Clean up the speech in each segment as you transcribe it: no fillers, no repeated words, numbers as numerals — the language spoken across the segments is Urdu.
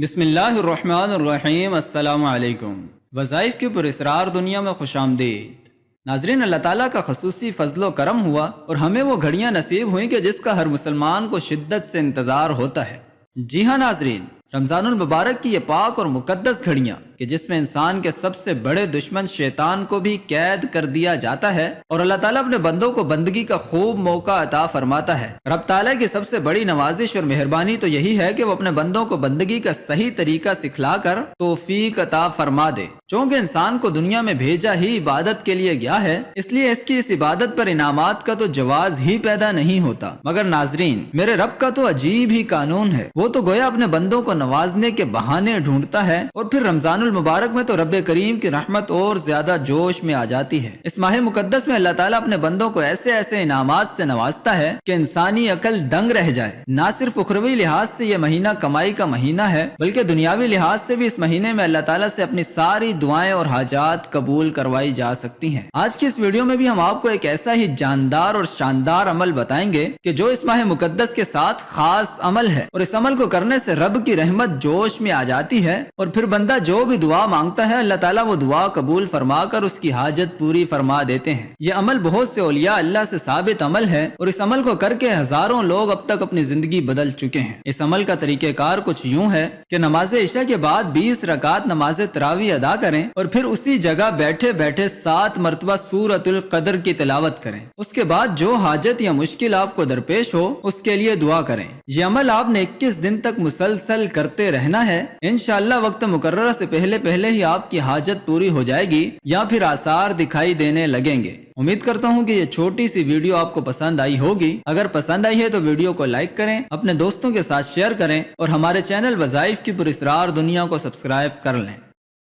بسم اللہ الرحمن الرحیم۔ السلام علیکم۔ وظائف کی پراسرار دنیا میں خوش آمدید۔ ناظرین، اللہ تعالیٰ کا خصوصی فضل و کرم ہوا اور ہمیں وہ گھڑیاں نصیب ہوئیں کہ جس کا ہر مسلمان کو شدت سے انتظار ہوتا ہے۔ جی ہاں ناظرین، رمضان المبارک کی یہ پاک اور مقدس گھڑیاں کہ جس میں انسان کے سب سے بڑے دشمن شیطان کو بھی قید کر دیا جاتا ہے اور اللہ تعالیٰ اپنے بندوں کو بندگی کا خوب موقع عطا فرماتا ہے۔ رب تعالیٰ کی سب سے بڑی نوازش اور مہربانی تو یہی ہے کہ وہ اپنے بندوں کو بندگی کا صحیح طریقہ سکھلا کر توفیق عطا فرما دے۔ چونکہ انسان کو دنیا میں بھیجا ہی عبادت کے لیے گیا ہے، اس لیے اس کی اس عبادت پر انعامات کا تو جواز ہی پیدا نہیں ہوتا۔ مگر ناظرین، میرے رب کا تو عجیب ہی قانون ہے۔ وہ تو گویا اپنے بندوں کو نوازنے کے بہانے ڈھونڈتا ہے اور پھر رمضان المبارک میں تو رب کریم کی رحمت اور زیادہ جوش میں آ جاتی ہے۔ اس ماہ مقدس میں اللہ تعالیٰ اپنے بندوں کو ایسے ایسے انعامات سے نوازتا ہے کہ انسانی عقل دنگ رہ جائے۔ نہ صرف اخروی لحاظ سے یہ مہینہ کمائی کا مہینہ ہے، بلکہ دنیاوی لحاظ سے بھی اس مہینے میں اللہ تعالیٰ سے اپنی ساری دعائیں اور حاجات قبول کروائی جا سکتی ہیں۔ آج کی اس ویڈیو میں بھی ہم آپ کو ایک ایسا ہی جاندار اور شاندار عمل بتائیں گے کہ جو اس ماہ مقدس کے ساتھ خاص عمل ہے، اور اس عمل کو کرنے سے رب کی رحمت جوش میں آ جاتی ہے اور پھر بندہ جو بھی دعا مانگتا ہے اللہ تعالیٰ وہ دعا قبول فرما کر اس کی حاجت پوری فرما دیتے ہیں۔ یہ عمل بہت سے اولیاء اللہ سے ثابت عمل ہے اور اس عمل کو کر کے ہزاروں لوگ اب تک اپنی زندگی بدل چکے ہیں۔ اس عمل کا طریقہ کار کچھ یوں ہے کہ نماز عشاء کے بعد 20 رکعت نماز تراویح ادا کریں اور پھر اسی جگہ بیٹھے بیٹھے 7 مرتبہ سورۃ القدر کی تلاوت کریں۔ اس کے بعد جو حاجت یا مشکل آپ کو درپیش ہو اس کے لیے دعا کریں۔ یہ عمل آپ نے 21 دن تک مسلسل کرتے رہنا ہے۔ انشاءاللہ وقت مقررہ سے پہلے ہی آپ کی حاجت پوری ہو جائے گی یا پھر آثار دکھائی دینے لگیں گے۔ امید کرتا ہوں کہ یہ چھوٹی سی ویڈیو آپ کو پسند آئی ہوگی۔ اگر پسند آئی ہے تو ویڈیو کو لائک کریں، اپنے دوستوں کے ساتھ شیئر کریں اور ہمارے چینل وظائف کی پراسرار دنیا کو سبسکرائب کر لیں۔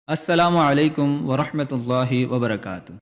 السلام علیکم ورحمۃ اللہ وبرکاتہ۔